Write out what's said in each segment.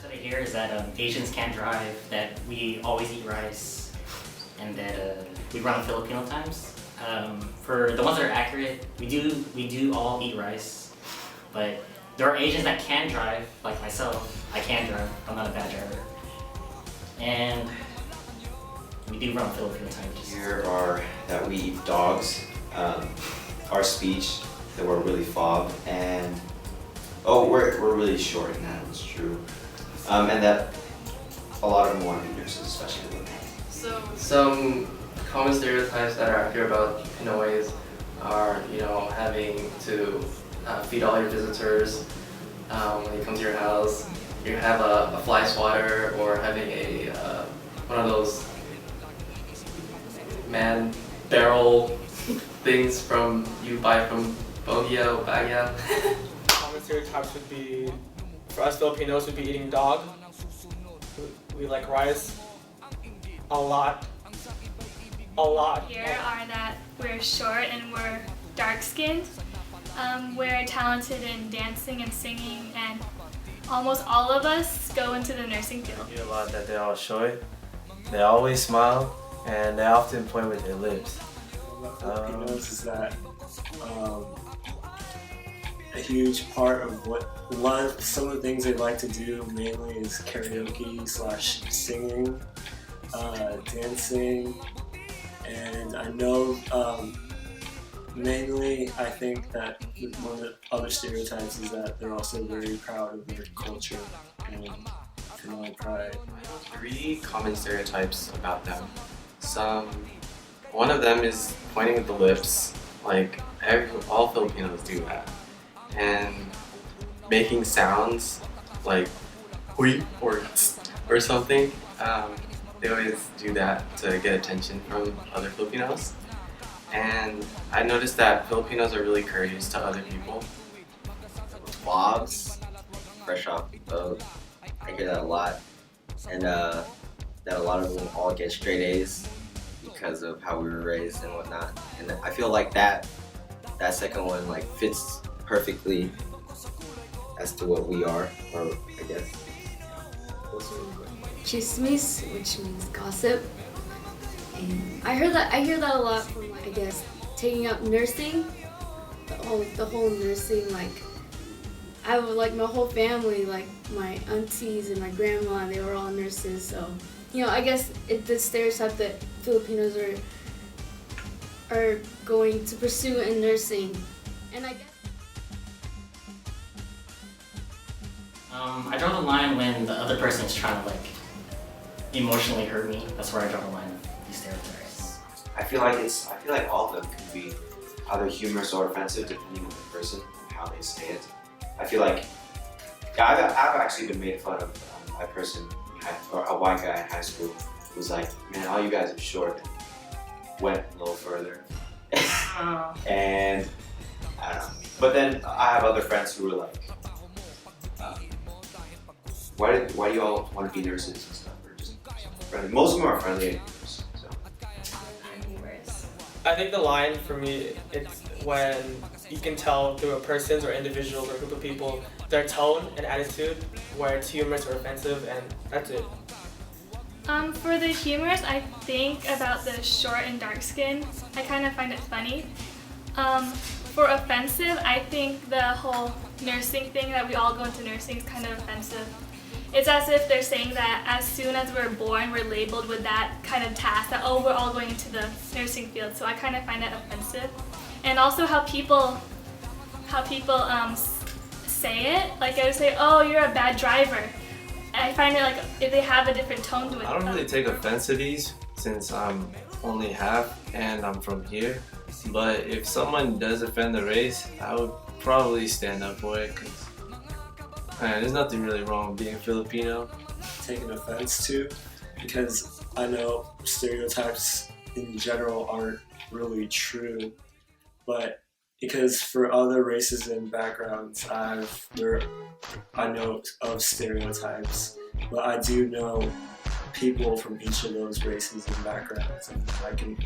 That I hear is that Asians can't drive, that we always eat rice, and that we run on Filipino times. For the ones that are accurate, we do all eat rice, but there are Asians that can drive, like myself. I can drive. I'm not a bad driver, and we do run on Filipino times. Here are that we eat dogs. Our speech that we're really fob, and we're really short, and that was true. And that a lot of them want to be nurses, especially women. So some common stereotypes that are accurate about Pinoys are, having to feed all your visitors when you come to your house. You have a fly swatter, or having a one of those man barrel things from you buy from Bogia or Bagia. Common stereotypes would be, for us Filipinos, would be eating dog. We like rice a lot. Here are that we're short and we're dark-skinned. We're talented in dancing and singing, and almost all of us go into the nursing field. I hear a lot that they're all short. They always smile, and they often point with their lips. Filipinos is that a huge part of some of the things they like to do mainly is karaoke / singing, dancing, and I know mainly I think that one of the other stereotypes is that they're also very proud of their culture and Pinoy pride. 3 common stereotypes about them. One of them is pointing with the lips, like all Filipinos do that, and making sounds like "hui" or "tst" or something. They always do that to get attention from other Filipinos. And I noticed that Filipinos are really courteous to other people. Bobs, fresh off the boat. I hear that a lot, and that a lot of them all get straight A's because of how we were raised and whatnot. And I feel like that second one fits perfectly as to what we are, or I guess. Chismis, which means gossip. And I hear that a lot from taking up nursing. The whole nursing, I would my whole family, my aunties and my grandma, they were all nurses. So, I guess the stereotype that Filipinos are going to pursue in nursing. And I guess I draw the line when the other person is trying to emotionally hurt me. That's where I draw the line of these stereotypes. I feel like all of them can be either humorous or offensive depending on the person and how they say it. I feel like I've actually been made fun of by a person, or a white guy in high school, who was like, "Man, all you guys are short," and went a little further. And I don't know. But then I have other friends who were like, why do you all want to be nurses and stuff? Or just friendly. Most of them are friendly and humorous. So. I think the line for me, it's when you can tell through a person's or individual or group of people their tone and attitude, where it's humorous or offensive, and that's it. For the humorous, I think about the short and dark skin. I kind of find it funny. For offensive, I think the whole nursing thing, that we all go into nursing, is kind of offensive. It's as if they're saying that as soon as we're born, we're labeled with that kind of task, that we're all going into the nursing field. So I kind of find that offensive. And also how people say it. I would say, "Oh, you're a bad driver." I find it if they have a different tone to it. I don't really take offense to these since I'm only half and I'm from here. But if someone does offend the race, I would probably stand up for it, because there's nothing really wrong with being Filipino. Taking offense to, because I know stereotypes in general aren't really true, but because for other races and backgrounds, I know of stereotypes, but I do know people from each of those races and backgrounds, and I can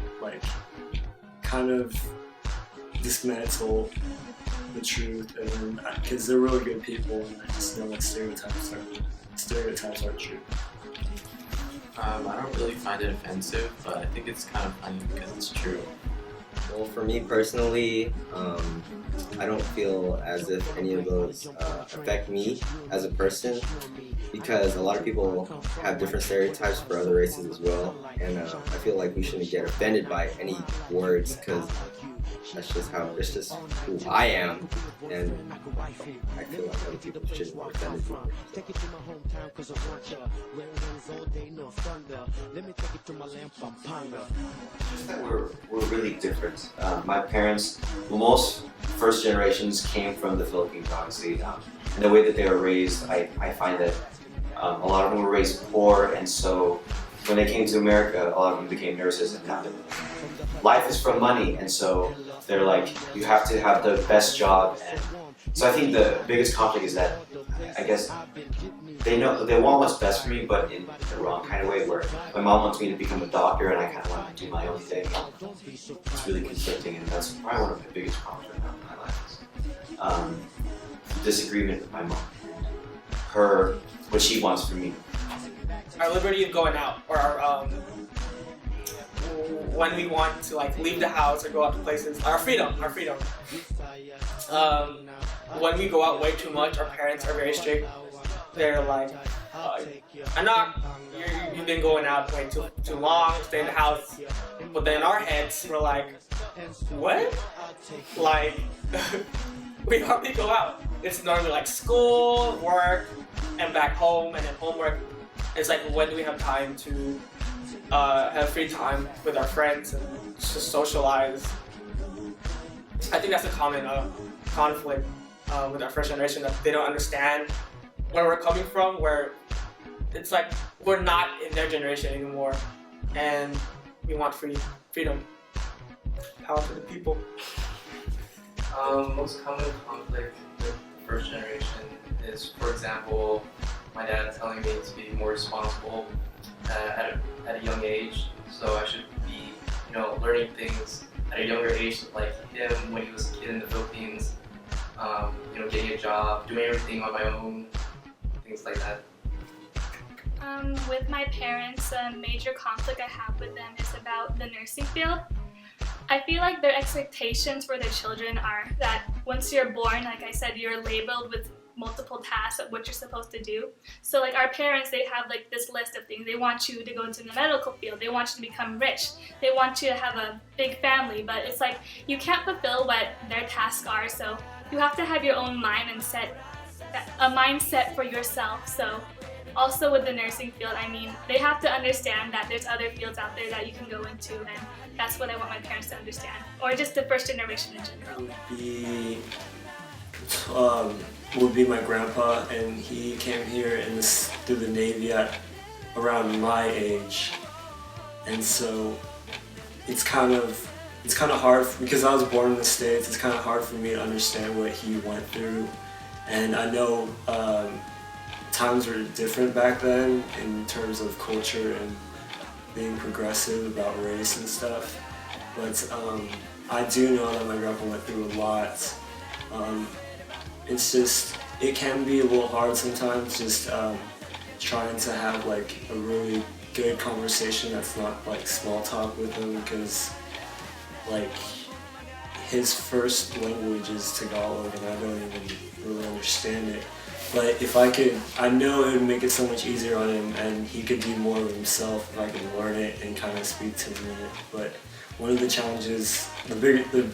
kind of dismantle the truth, and because they're really good people, and I just know that stereotypes are stereotypes are true. I don't really find it offensive, but I think it's kind of funny because it's true. Well, for me personally, I don't feel as if any of those affect me as a person, because a lot of people have different stereotypes for other races as well, and I feel like we shouldn't get offended by any words, because that's just who I am, and I feel like other people shouldn't be offended. Just that we're really different. My parents, most first generations came from the Philippines, obviously, and the way that they were raised, I find that a lot of them were raised poor, and so when they came to America, a lot of them became nurses, and now life is from money, and so they're like, you have to have the best job. And so I think the biggest conflict is that, I guess, they want what's best for me, but in the wrong kind of way, where my mom wants me to become a doctor and I kind of want to do my own thing. It's really conflicting, and that's probably one of the biggest problems right now in my life. Disagreement with my mom. What she wants from me. Our liberty of going out, or our, when we want to like leave the house or go out to places, our freedom. When we go out way too much, our parents are very strict. They're like, you've been going out way too long, stay in the house. But then in our heads, we're like, what? Like, we hardly go out. It's normally like school, work, and back home, and then homework. It's like, when do we have time to have free time with our friends and just socialize? I think that's a common conflict with our first generation, that they don't understand where we're coming from, where it's like we're not in their generation anymore, and we want freedom. Power to the people. Most common conflict with first generation is, for example, my dad telling me to be more responsible at a young age, so I should be, learning things at a younger age, like him when he was a kid in the Philippines, getting a job, doing everything on my own, things like that. With my parents, a major conflict I have with them is about the nursing field. I feel like their expectations for their children are that once you're born, like I said, you're labeled with multiple tasks of what you're supposed to do. So like our parents, they have like this list of things. They want you to go into the medical field. They want you to become rich. They want you to have a big family, but it's like you can't fulfill what their tasks are. So you have to have your own mind and set a mindset for yourself. So also with the nursing field, I mean, they have to understand that there's other fields out there that you can go into, and that's what I want my parents to understand, or just the first generation in general. Would be my grandpa, and he came here through the Navy at around my age, and so it's kind of hard because I was born in the States. It's kind of hard for me to understand what he went through, and I know times were different back then in terms of culture and being progressive about race and stuff, but I do know that my grandpa went through a lot. It's just, it can be a little hard sometimes, just trying to have like a really good conversation that's not like small talk with him, because like his first language is Tagalog and I don't even really understand it. But if I could, I know it would make it so much easier on him, and he could do more of himself if I could learn it and kind of speak to him in it. But one of the challenges, the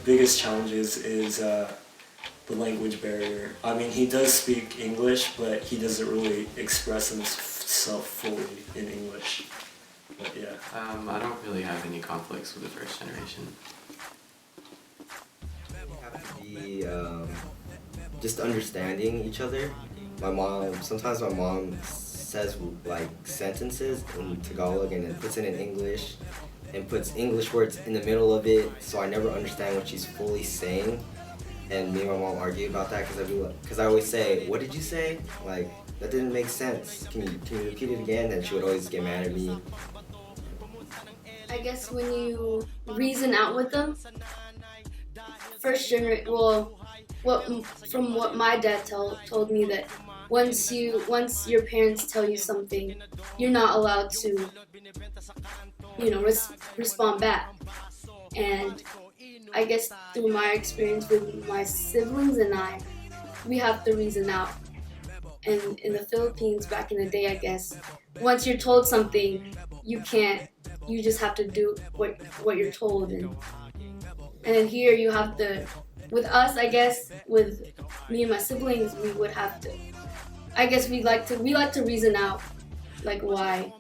biggest challenges is the language barrier. I mean, he does speak English, but he doesn't really express himself fully in English. But yeah. I don't really have any conflicts with the first generation. We have to be just understanding each other. Sometimes my mom says like sentences in Tagalog and then puts it in English and puts English words in the middle of it, so I never understand what she's fully saying. And me and my mom argue about that because I always say, "What did you say? Like, that didn't make sense. Can you repeat it again?" And she would always get mad at me. I guess when you reason out with them, from what my dad told me, that once your parents tell you something, you're not allowed to, respond back. And I guess through my experience with my siblings and I, we have to reason out. And in the Philippines back in the day, I guess, once you're told something, you just have to do what you're told. And then here you have to, with us, I guess, with me and my siblings, we would have to, I guess we like to reason out, like why,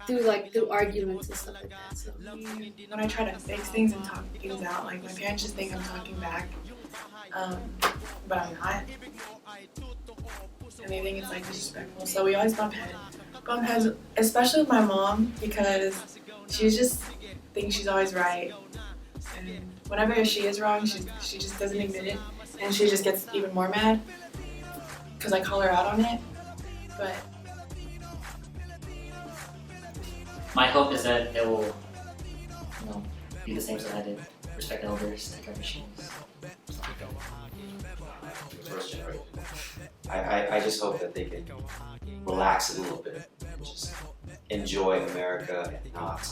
through arguments and stuff like that. So. When I try to fix things and talk things out, like my parents just think I'm talking back, but I'm not, and they think it's like disrespectful. So we always bump heads, especially with my mom, because she just thinks she's always right, and whenever she is wrong, she just doesn't admit it, and she just gets even more mad because I call her out on it. But my hope is that it will, be the same as I did. Respect elders, take care of machines. First generation. I just hope that they can relax a little bit and just enjoy America and not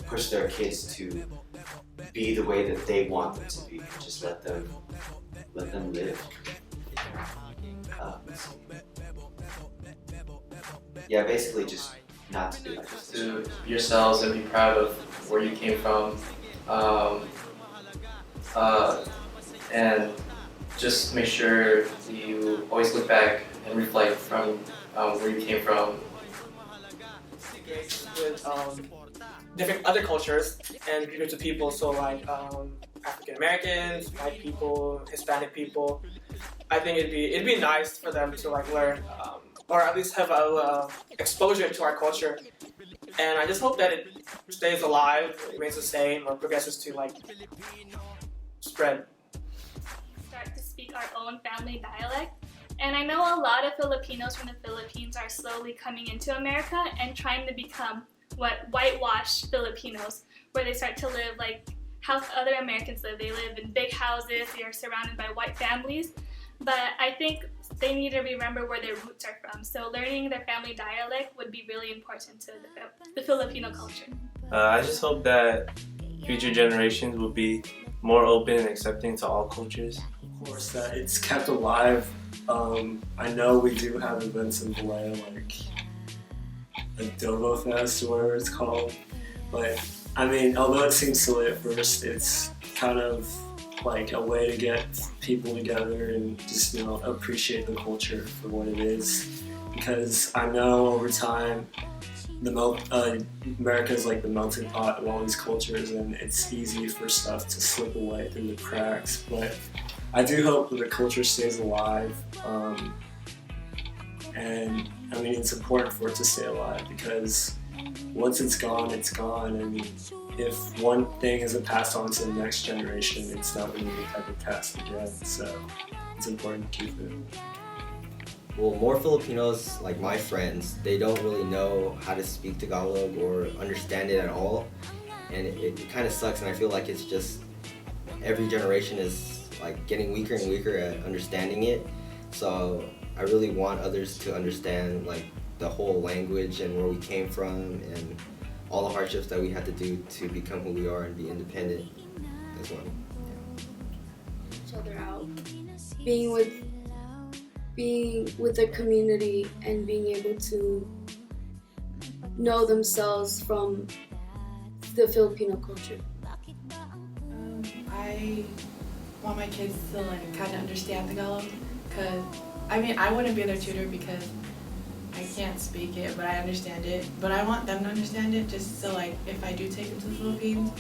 push their kids to be the way that they want them to be. Just let them live. Yeah, basically just not to do that. Just to be yourselves and be proud of where you came from, and just make sure you always look back and reflect from where you came from. With different other cultures and groups of people, so like African Americans, white people, Hispanic people. I think it'd be nice for them to like learn, or at least have a exposure to our culture. And I just hope that it stays alive, remains the same, or progresses to like spread. Start to speak our own family dialect. And I know a lot of Filipinos from the Philippines are slowly coming into America and trying to become whitewashed Filipinos, where they start to live like how other Americans live. They live in big houses, they are surrounded by white families. But I think they need to remember where their roots are from. So learning their family dialect would be really important to the Filipino culture. I just hope that future generations will be more open and accepting to all cultures. Of course, that it's kept alive. I know we do have events in Vallejo, like Adobo Fest or whatever it's called. But I mean, although it seems silly at first, it's kind of like a way to get people together and just appreciate the culture for what it is. Because I know over time, America is like the melting pot of all these cultures, and it's easy for stuff to slip away through the cracks. But I do hope that the culture stays alive, and I mean it's important for it to stay alive because once it's gone, it's gone. I mean, if one thing isn't passed on to the next generation, it's not going to be ever passed again. So it's important to keep it. Well, more Filipinos, like my friends, they don't really know how to speak Tagalog or understand it at all. And it kind of sucks, and I feel like it's just every generation is like getting weaker and weaker at understanding it. So I really want others to understand like the whole language and where we came from and all the hardships that we had to do to become who we are and be independent as well. Each other out, being with the community and being able to know themselves from the Filipino culture. I want my kids to like kind of understand Tagalog, cause I mean I wouldn't be their tutor because I can't speak it, but I understand it. But I want them to understand it just so like if I do take them to the Philippines,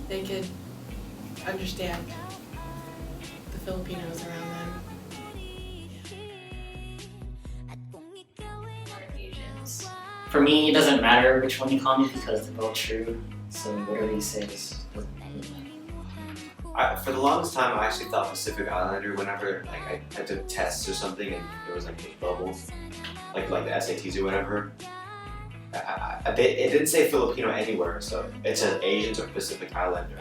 they could understand the Filipinos around them. Asians. For me, it doesn't matter which one you call me because they're both true. So whatever you say is doesn't really matter. For the longest time, I actually thought Pacific Islander whenever like I took tests or something and there was like those bubbles, like the SATs or whatever. It didn't say Filipino anywhere, so it's an Asians or Pacific Islander.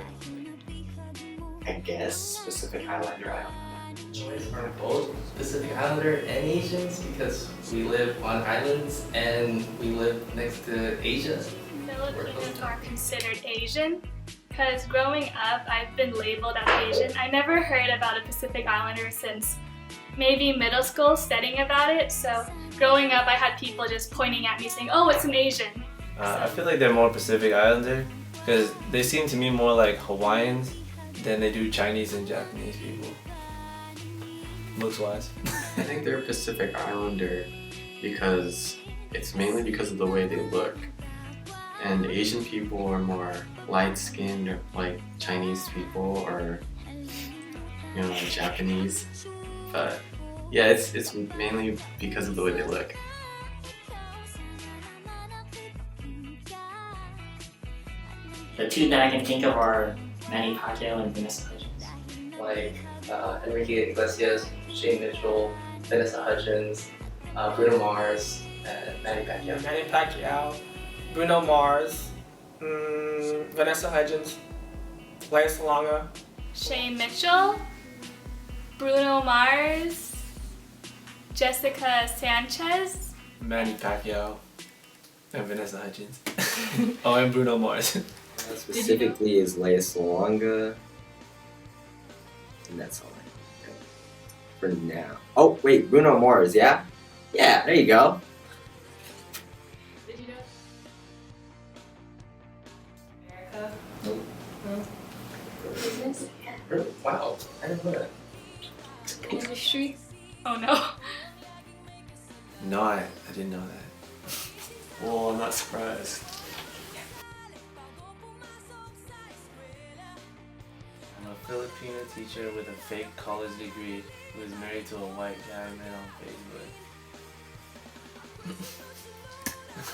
I guess Pacific Islander. I don't know. Choice are both Pacific Islander and Asians because we live on islands and we live next to Asia. Filipinos are considered Asian because growing up I've been labeled as Asian. I never heard about a Pacific Islander since maybe middle school studying about it. So growing up I had people just pointing at me saying, oh, it's an Asian. I feel like they're more Pacific Islander because they seem to me more like Hawaiians than they do Chinese and Japanese people. Looks wise. I think they're Pacific Islander because it's mainly because of the way they look. And Asian people are more light-skinned, like Chinese people or like Japanese. But yeah, it's mainly because of the way they look. The two that I can think of are Manny Pacquiao and Vanessa Hudgens. Like Enrique Iglesias, Shane Mitchell, Vanessa Hudgens, Bruno Mars, and Manny Pacquiao. Manny Pacquiao, Bruno Mars, Vanessa Hudgens, Lea Salonga, Shane Mitchell, Bruno Mars, Jessica Sanchez, Manny Pacquiao and Vanessa Hudgens. Oh, and Bruno Mars. Specifically is Lea Salonga. And that's all I know for now. Oh, wait, Bruno Mars, yeah? Yeah, there you go. Did you know? America. Nope. No. Business. Wow, I didn't know that. Industry. Oh no. No, I didn't know that. Well, I'm not surprised. I'm a Filipino teacher with a fake college degree who is married to a white guy I met on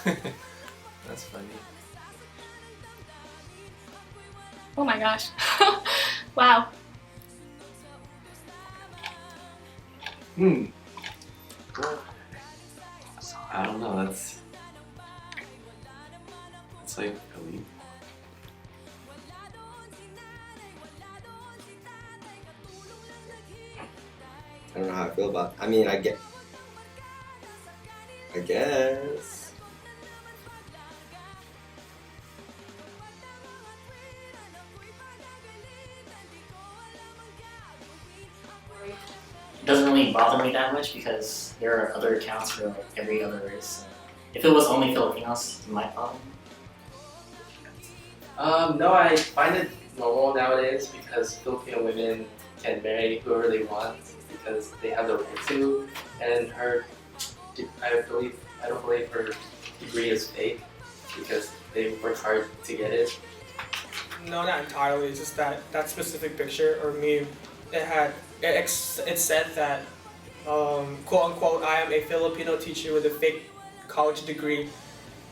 Facebook. That's funny. Oh my gosh. Wow. I don't know, it's like elite. I don't know how I feel about I mean, I guess. It doesn't really bother me that much because there are other accounts for like, every other race. If it was only Filipinos, it might bother me. No, I find it normal nowadays because Filipino women can marry whoever they want because they have the right to, and I don't believe her degree is fake because they worked hard to get it. No, not entirely. It's just that specific picture or meme. It said that quote unquote I am a Filipino teacher with a fake college degree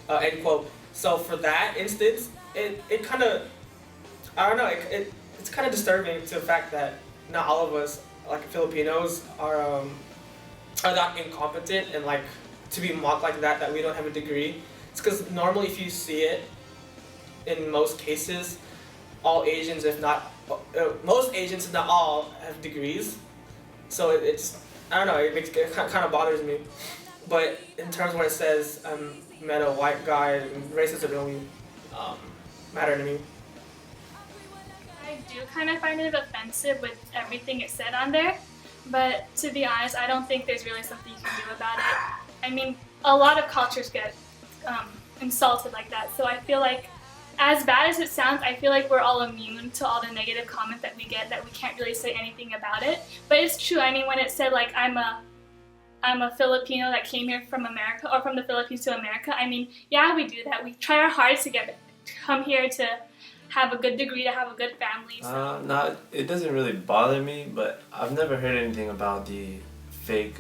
end quote. So for that instance, it kind of I don't know. It's kind of disturbing to the fact that not all of us like Filipinos are not incompetent and like to be mocked like that we don't have a degree. It's because normally if you see it in most cases, all Asians, if not most Asians, if not all, have degrees. So it's I don't know. It kind of bothers me. But in terms of what it says, met a white guy, race doesn't really matter to me. I do kind of find it offensive with everything it said on there, but to be honest, I don't think there's really something you can do about it. I mean, a lot of cultures get insulted like that, so I feel like, as bad as it sounds, I feel like we're all immune to all the negative comments that we get, that we can't really say anything about it. But it's true, I mean, when it said like, I'm a Filipino that came here from America, or from the Philippines to America, I mean, yeah, we do that. We try our hardest to come here to have a good degree, to have a good family. So. No, it doesn't really bother me, but I've never heard anything about the fake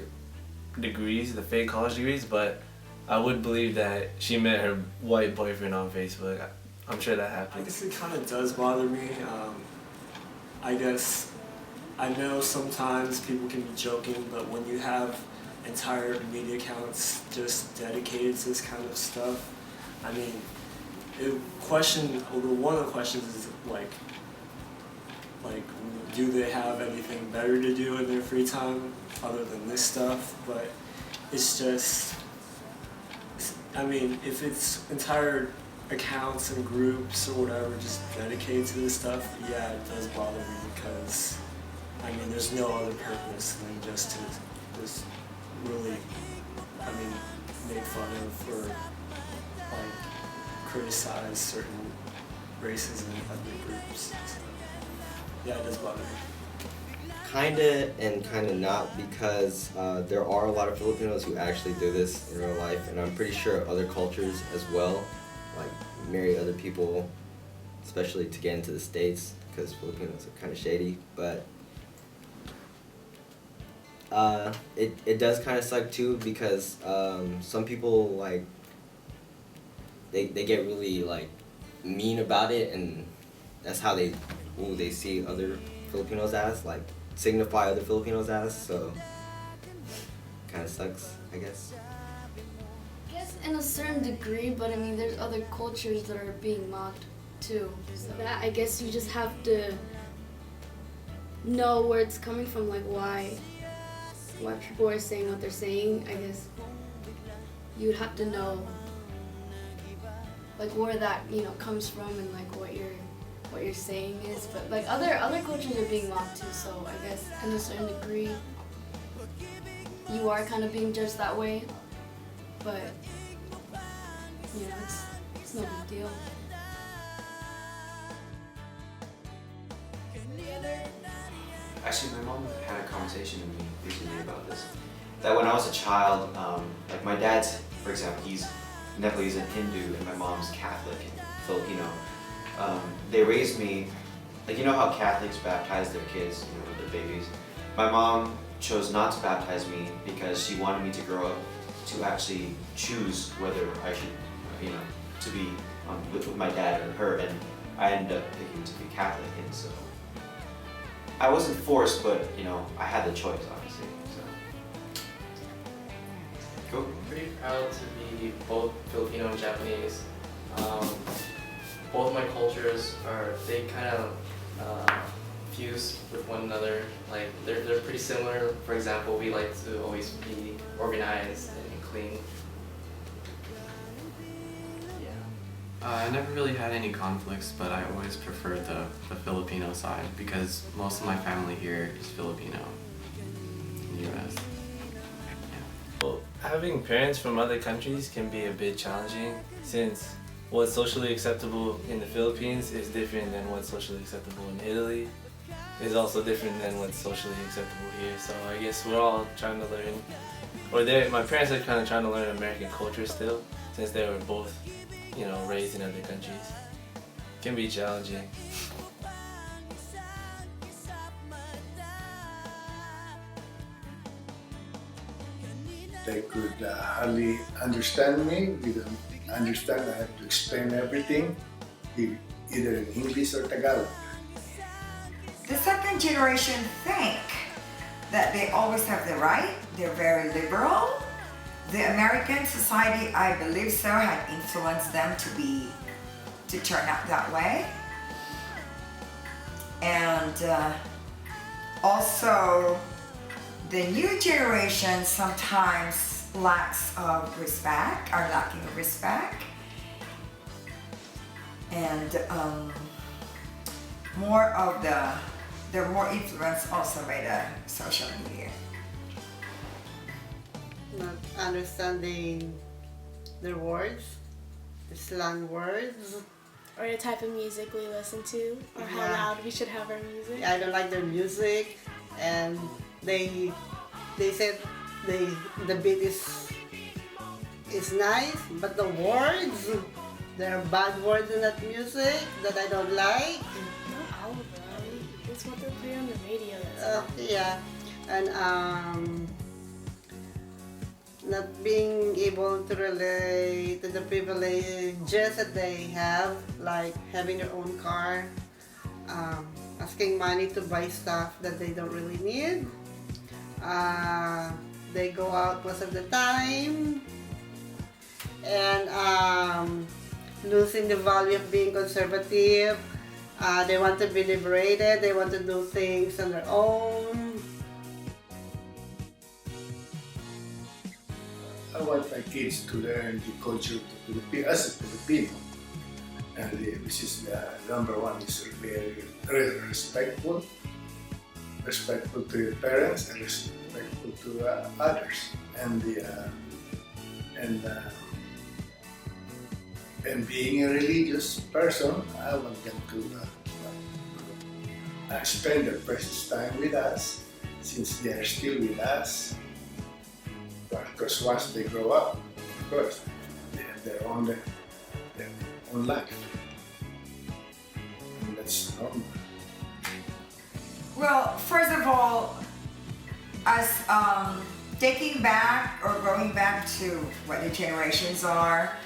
degrees, the fake college degrees, but I would believe that she met her white boyfriend on Facebook. I'm sure that I happened. guess it kind of does bother me. I guess I know sometimes people can be joking, but when you have entire media accounts just dedicated to this kind of stuff, I mean, one of the questions is like, like, do they have anything better to do in their free time other than this stuff? But it's just, I mean, if it's entire accounts and groups or whatever just dedicated to this stuff, yeah, it does bother me because, I mean, there's no other purpose than just to just really, I mean, make fun of or like criticize certain races and ethnic groups. So, yeah, it does bother me. Kinda and kinda not, because there are a lot of Filipinos who actually do this in real life, and I'm pretty sure other cultures as well, like marry other people, especially to get into the States, because Filipinos are kind of shady. But it does kind of suck too, because some people like they get really like mean about it, and that's how they see other Filipinos as, like signify other Filipinos as, so kind of sucks, I guess. I guess in a certain degree, but I mean, there's other cultures that are being mocked too. So that, I guess you just have to know where it's coming from, like why people are saying what they're saying. I guess you would have to know like where that, you know, comes from, and like what you're saying is. But like other cultures are being mocked too, so I guess in a certain degree you are kind of being judged that way. But you know, it's no big deal. Actually, my mom had a conversation with me recently about this. That when I was a child, like my dad's, for example, he's Nepalese and Hindu, and my mom's Catholic and Filipino. They raised me, like, you know how Catholics baptize their kids, you know, with their babies. My mom chose not to baptize me because she wanted me to grow up to actually choose whether I should, you know, to be with my dad or her, and I ended up picking to be Catholic, and so I wasn't forced, but you know, I had the choice, obviously. So, cool. I'm pretty proud to be both Filipino and Japanese. Both my cultures they kind of fuse with one another. Like they're pretty similar. For example, we like to always be organized and clean. I never really had any conflicts, but I always preferred the Filipino side because most of my family here is Filipino in the US. Well, having parents from other countries can be a bit challenging, since what's socially acceptable in the Philippines is different than what's socially acceptable in Italy, is also different than what's socially acceptable here. So I guess we're all trying to learn, or my parents are kind of trying to learn American culture still, since they were both, you know, raised in other countries. It can be challenging. They could hardly understand me. We don't understand. I have to explain everything, either in English or Tagalog. The second generation think that they always have the right. They're very liberal. The American society, I believe so, had influenced them to turn out that way. And also, the new generation sometimes lacks of respect, are lacking of respect, and they're more influenced also by the social media. Not understanding their words, the slang words. Or the type of music we listen to, or how loud we should have our music. I don't like their music, and they said the beat is nice, but the words, there are bad words in that music that I don't like. Not all of them. It's what they play on the radio. Yeah, and not being able to relate to the privileges that they have, like having their own car, asking money to buy stuff that they don't really need. They go out most of the time, and losing the value of being conservative, They want to be liberated. They want to do things on their own. I want my kids to learn the culture of the Philippines as a Filipino. And this is the number one is very respectful to your parents and respectful to others. And being a religious person, I want them to spend their precious time with us, since they are still with us. Because once they grow up, of course, they have their own life. And that's normal. Well, first of all, as taking back or going back to what the generations are,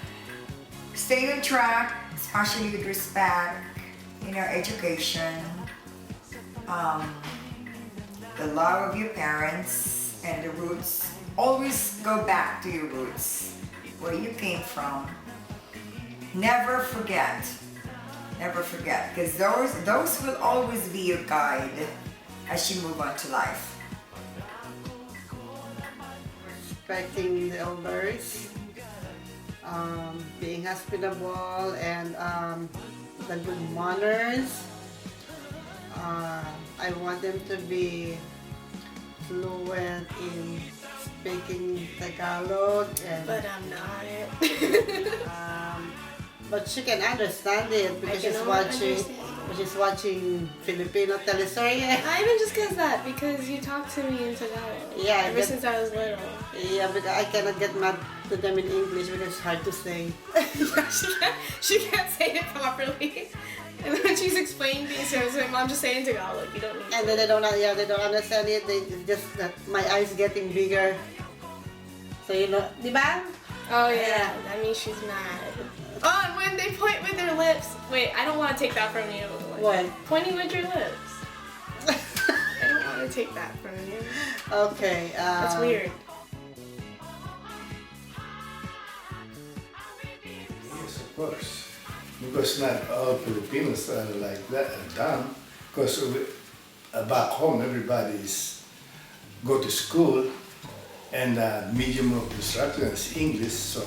stay on track, especially with respect, education, the love of your parents and the roots. Always go back to your roots, where you came from. Never forget, because those will always be your guide as you move on to life. Respecting the elders, being hospitable, and the good manners. I want them to be fluent in speaking Tagalog, But I'm not. But she can understand it because she's watching Filipino teleserye. I even just guess that because you talk to me in Tagalog. Yeah, ever since I was little. Yeah, but I cannot get mad to them in English because it's hard to say. She can't say it properly. And when she's explaining things, so Mom, just say in Tagalog. You don't need and then they don't understand it. They just that my eyes getting bigger. So di ba? Oh yeah, that means she's mad. Oh, and when they point with their lips. Wait, I don't want to take that from you. What? Pointing with your lips. I don't want to take that from you. Okay. That's weird. Yes, of course. Because not all Filipinos are like that and dumb. Because back home, everybody go to school, and medium of instruction is English, so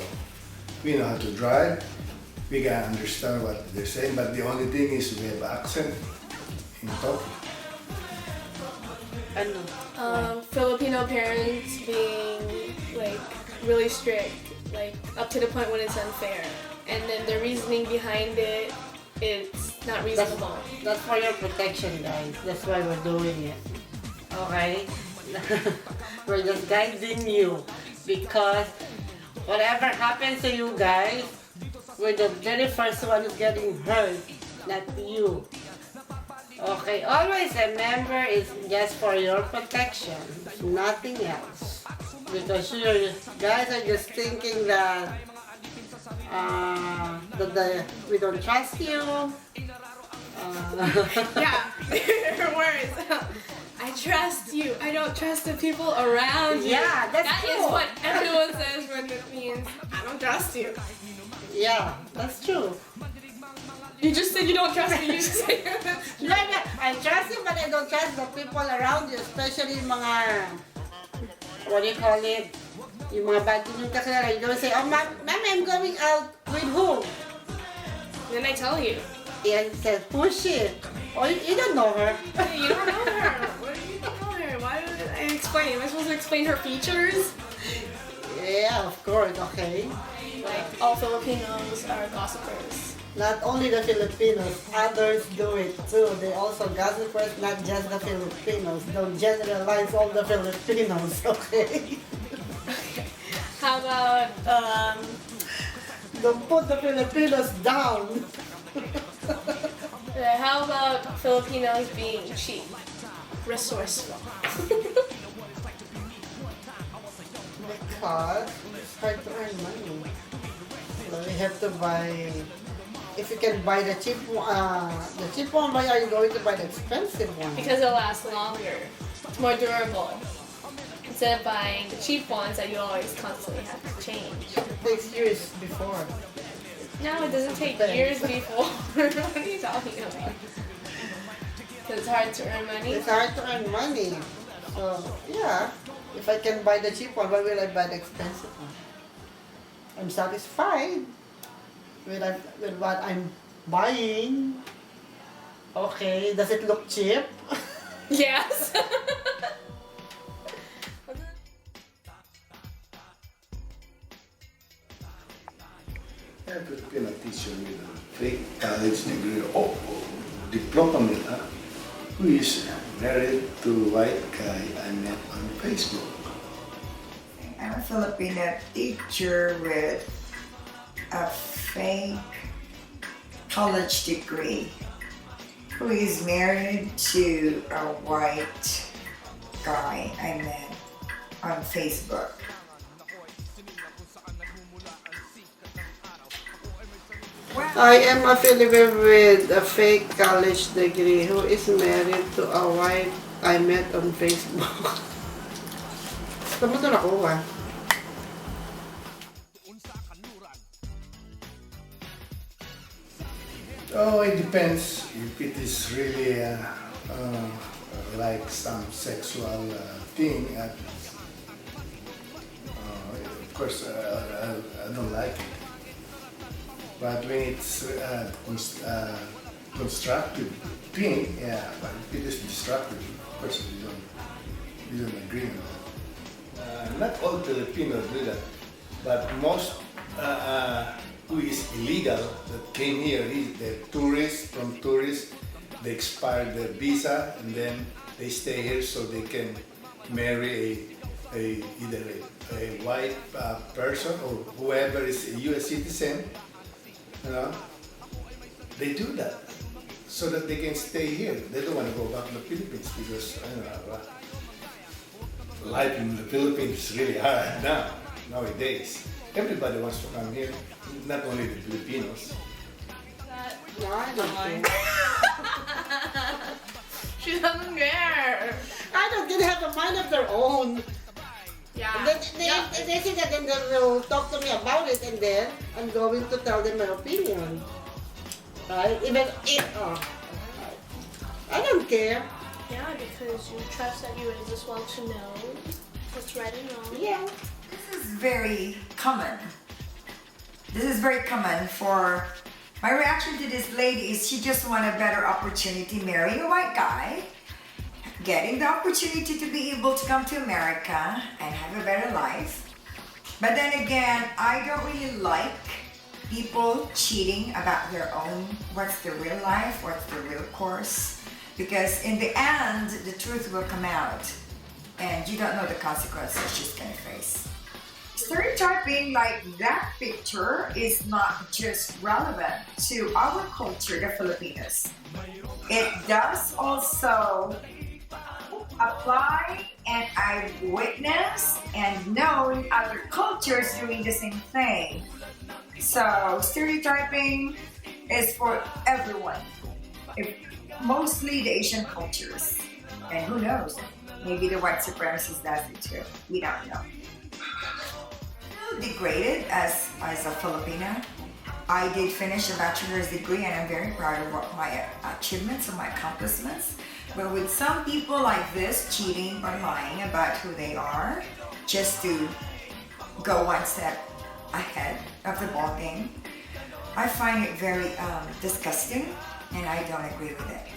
we know how to drive. We can understand what they're saying, but the only thing is we have accent in talking. Filipino parents being like really strict, like up to the point when it's unfair. And then the reasoning behind it, it's not reasonable. That's for your protection, guys. That's why we're doing it. Okay? We're just guiding you because whatever happens to you guys, we're the very first one who's getting hurt, not you. Okay? Always remember it's just for your protection, nothing else. Because you guys are just thinking that we don't trust you. Yeah, her words. I trust you. I don't trust the people around you. Yeah, that's true. That is what everyone says when it means I don't trust you. Yeah, that's true. You just said you don't trust me. You just said no, I trust you, but I don't trust the people around you, especially mga, what do you call it? Yung mga bad yung kakilala, you don't say, oh, ma'am, I'm going out with who? Then I tell you. Yeah, you say, who's she? Oh, you don't know her. You don't know her. What do you know her? Why would I explain? Am I supposed to explain her features? Yeah, of course, okay. Like, all Filipinos are gossipers. Not only the Filipinos, others do it too. They also gossipers, not just the Filipinos. Don't generalize all the Filipinos, okay? How about, don't put the Filipinos down. How about Filipinos being cheap, resourceful? Because it's hard to earn money. So you have to buy. If you can buy the cheap one, why are you going to buy the expensive one? Because it lasts longer. It's more durable. Instead of buying the cheap ones that you always constantly have to change. It takes years before. No, it doesn't take years before. What are you talking about? Because it's hard to earn money? It's hard to earn money. So, yeah. If I can buy the cheap one, why will I buy the expensive one? I'm satisfied with what I'm buying. Okay, does it look cheap? Yes. I have been a teacher with a fake college degree or diploma nila who is married to a white guy I met on Facebook. I'm a Filipino teacher with a fake college degree who is married to a white guy I met on Facebook. I am a Filipino with a fake college degree who is married to a white I met on Facebook. Saan mo ito nakuha? Oh, it depends if it is really like some sexual thing. Of course, I don't like it. But when it's constructive thing, yeah. But if it is destructive, of course we don't agree with that. Not all Filipinos do that, but most who is illegal that came here, they're tourists, they expire their visa and then they stay here so they can marry either a white person or whoever is a U.S. citizen. You know, they do that so that they can stay here. They don't want to go back to the Philippines because life in the Philippines is really hard nowadays. Everybody wants to come here, not only the Filipinos. No, I don't think. She doesn't care. I don't. They have a mind of their own. Yeah. They say that then they'll talk to me about it and then I'm going to tell them my opinion. Right? Even if, I don't care. Yeah, because you trust that you raised us well to know what's right and wrong. Yeah. This is very common. This is very common for my reaction to this lady is she just want a better opportunity marrying a white guy, getting the opportunity to be able to come to America and have a better life. But then again, I don't really like people cheating about their own, what's the real life, what's the real course. Because in the end, the truth will come out and you don't know the consequences she's gonna face. Stereotyping like that picture is not just relevant to our culture, the Filipinos. It does also apply and I witness and know other cultures doing the same thing. So stereotyping is for everyone, mostly the Asian cultures. And who knows, maybe the white supremacists does it too. We don't know. Degraded as a Filipina. I did finish a bachelor's degree and I'm very proud of my achievements and my accomplishments. But with some people like this cheating or lying about who they are just to go one step ahead of the ball game, I find it very disgusting and I don't agree with it.